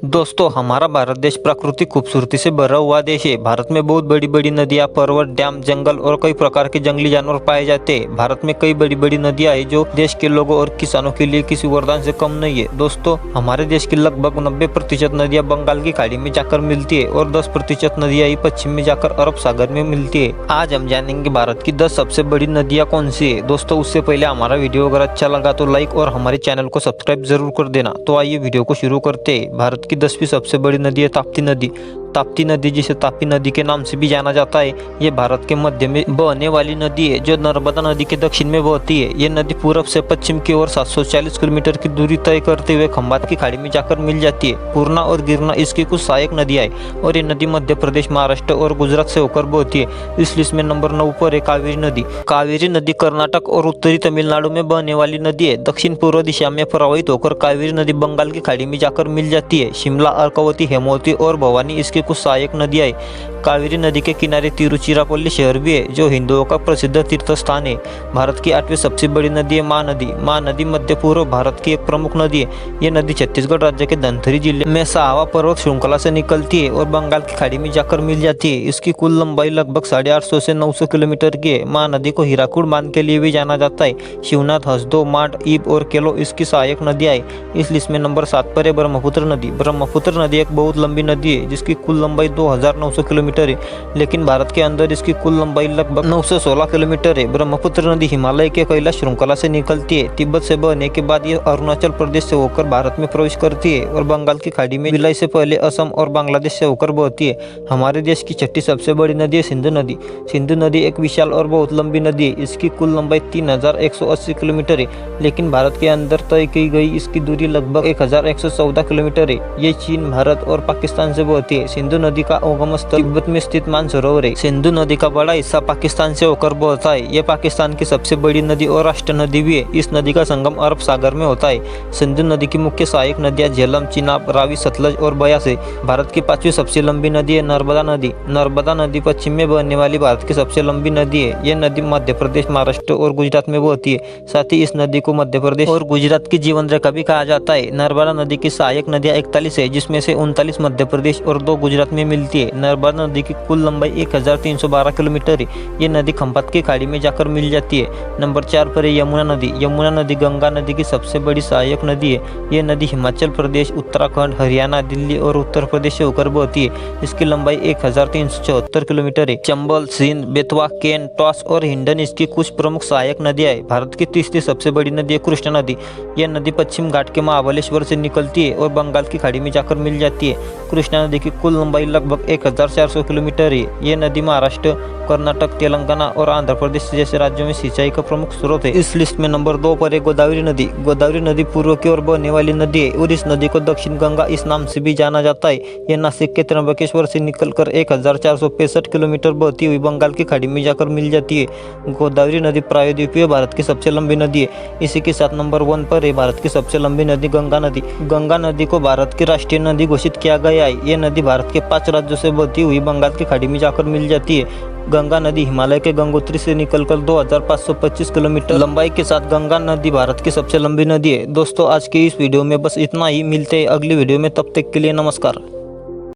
दोस्तों, हमारा भारत देश प्राकृतिक खूबसूरती से भरा हुआ देश है। भारत में बहुत बड़ी बड़ी नदियां, पर्वत, डैम, जंगल और कई प्रकार के जंगली जानवर पाए जाते हैं। भारत में कई बड़ी बड़ी नदियां हैं जो देश के लोगों और किसानों के लिए किसी वरदान से कम नहीं है। दोस्तों, हमारे देश की लगभग 90% नदियां बंगाल की खाड़ी में जाकर मिलती है और 10% नदियां ही पश्चिम में जाकर अरब सागर में मिलती है। आज हम जानेंगे भारत की 10 सबसे बड़ी नदियां कौन सी है। दोस्तों, उससे पहले हमारा वीडियो अगर अच्छा लगा तो लाइक और हमारे चैनल को सब्सक्राइब जरूर कर देना। तो आइए वीडियो को शुरू करते हैं। भारत की 10वीं सबसे बड़ी नदी है ताप्ती नदी। ताप्ती नदी, जिसे तापी नदी के नाम से भी जाना जाता है, ये भारत के मध्य में बहने वाली नदी है जो नर्मदा नदी के दक्षिण में बहती है। ये नदी पूरब से पश्चिम की ओर 740 किलोमीटर की दूरी तय करते हुए खंभात की खाड़ी में जाकर मिल जाती है। पूर्णा और गिरना इसकी कुछ सहायक नदियां हैं और ये नदी मध्य प्रदेश, महाराष्ट्र और गुजरात से होकर बहती है। इस लिस्ट में नंबर 9 पर है कावेरी नदी। कावेरी नदी कर्नाटक और उत्तरी तमिलनाडु में बहने वाली नदी है। दक्षिण पूर्व दिशा में प्रवाहित होकर कावेरी नदी बंगाल की खाड़ी में जाकर मिल जाती है। शिमला, अर्कावती, हेमावती और भवानी इसकी कुछ सहायक नदियां हैं। कावेरी नदी के किनारे तिरुचिरापल्ली शहर भी है जो हिंदुओं का प्रसिद्ध तीर्थ स्थान है। भारत की 8वीं सबसे बड़ी नदी है महानदी। महानदी मध्य पूर्व भारत की एक प्रमुख नदी है। ये नदी छत्तीसगढ़ राज्य के धनथरी जिले में साहवा पर्वत श्रृंखला से निकलती है और बंगाल की खाड़ी में जाकर मिल जाती है। इसकी कुल लंबाई लगभग 850 से 900 किलोमीटर की है। महानदी को हीराकुड बांध के लिए भी जाना जाता है। शिवनाथ, हसदो, मांड, ईब और केलो इसकी सहायक नदियां हैं। इस लिस्ट में नंबर 7 पर है ब्रह्मपुत्र नदी। ब्रह्मपुत्र नदी एक बहुत लंबी नदी है जिसकी कुल लंबाई 2900 किलोमीटर है, लेकिन भारत के अंदर इसकी कुल लंबाई लगभग 916 किलोमीटर है। ब्रह्मपुत्र नदी हिमालय के कैलाश श्रृंखला से निकलती है। तिब्बत से बहने के बाद ये अरुणाचल प्रदेश से होकर भारत में प्रवेश करती है और बंगाल की खाड़ी में विलय से पहले असम और बांग्लादेश से होकर बहती है। हमारे देश की 6ठी सबसे बड़ी नदी है सिंधु नदी। सिंधु नदी एक विशाल और बहुत लंबी नदी है। इसकी कुल लंबाई 3180 किलोमीटर है, लेकिन भारत के अंदर तय की गई इसकी दूरी लगभग 1114 किलोमीटर है। ये चीन, भारत और पाकिस्तान से बहती है। सिंधु नदी का उगम स्थल तिब्बत में स्थित मानसरोवर है। सिंधु नदी का बड़ा हिस्सा पाकिस्तान से होकर बहता है। यह पाकिस्तान की सबसे बड़ी नदी और राष्ट्र नदी भी है। इस नदी का संगम अरब सागर में होता है। सिंधु नदी की मुख्य सहायक नदियां झेलम, चिनाब, रावी, सतलज और बयास है। भारत की 5वीं सबसे लंबी नदी है नर्मदा नदी। नर्मदा नदी पश्चिम में बहने वाली भारत की सबसे लंबी नदी है। यह नदी मध्य प्रदेश, महाराष्ट्र और गुजरात में बहती है। साथ ही इस नदी को मध्य प्रदेश और गुजरात की जीवन रेखा भी कहा जाता है। नर्मदा नदी की सहायक नदियां 41 है, जिसमें से 39 मध्य प्रदेश और 2 गुजरात में मिलती है। नर्मदा नदी की कुल लंबाई 1312 किलोमीटर है। ये नदी खंभात की खाड़ी में जाकर मिल जाती है। नंबर 4 पर है यमुना नदी। यमुना नदी गंगा नदी की सबसे बड़ी सहायक नदी है। ये नदी हिमाचल प्रदेश, उत्तराखंड, हरियाणा, दिल्ली और उत्तर प्रदेश से होकर बहती है। इसकी लंबाई 1374 किलोमीटर है। चंबल, सिंध, बेतवा, केन, टॉस और हिंडन इसकी कुछ प्रमुख सहायक नदियां हैं। भारत की 30वीं सबसे बड़ी नदी है कृष्णा नदी। यह नदी पश्चिम घाट के महाबलेश्वर से निकलती है और बंगाल की खाड़ी में जाकर मिल जाती है। कृष्णा नदी की कुल लंबाई लगभग 1400 किलोमीटर है। ये नदी महाराष्ट्र, कर्नाटक, तेलंगाना और आंध्र प्रदेश जैसे राज्यों में सिंचाई का प्रमुख स्रोत है। इस लिस्ट में नंबर 2 पर है गोदावरी नदी। गोदावरी नदी पूर्व की ओर बहने वाली नदी है और इस नदी को दक्षिण गंगा इस नाम से भी जाना जाता है। यह नासिक के त्र्यंबकेश्वर से निकलकर 1465 किलोमीटर बहती हुई बंगाल की खाड़ी में जाकर मिल जाती है। गोदावरी नदी प्रायद्वीपीय भारत की सबसे लंबी नदी है। इसी के साथ नंबर 1 पर है भारत की सबसे लंबी नदी गंगा नदी। गंगा नदी को भारत की राष्ट्रीय नदी घोषित किया गया है। यह नदी भारत के 5 राज्यों से बहती हुई बंगाल की खाड़ी में जाकर मिल जाती है। गंगा नदी हिमालय के गंगोत्री से निकलकर 2525 किलोमीटर लंबाई के साथ गंगा नदी भारत की सबसे लंबी नदी है। दोस्तों, आज के इस वीडियो में बस इतना ही। मिलते हैं अगली वीडियो में, तब तक के लिए नमस्कार।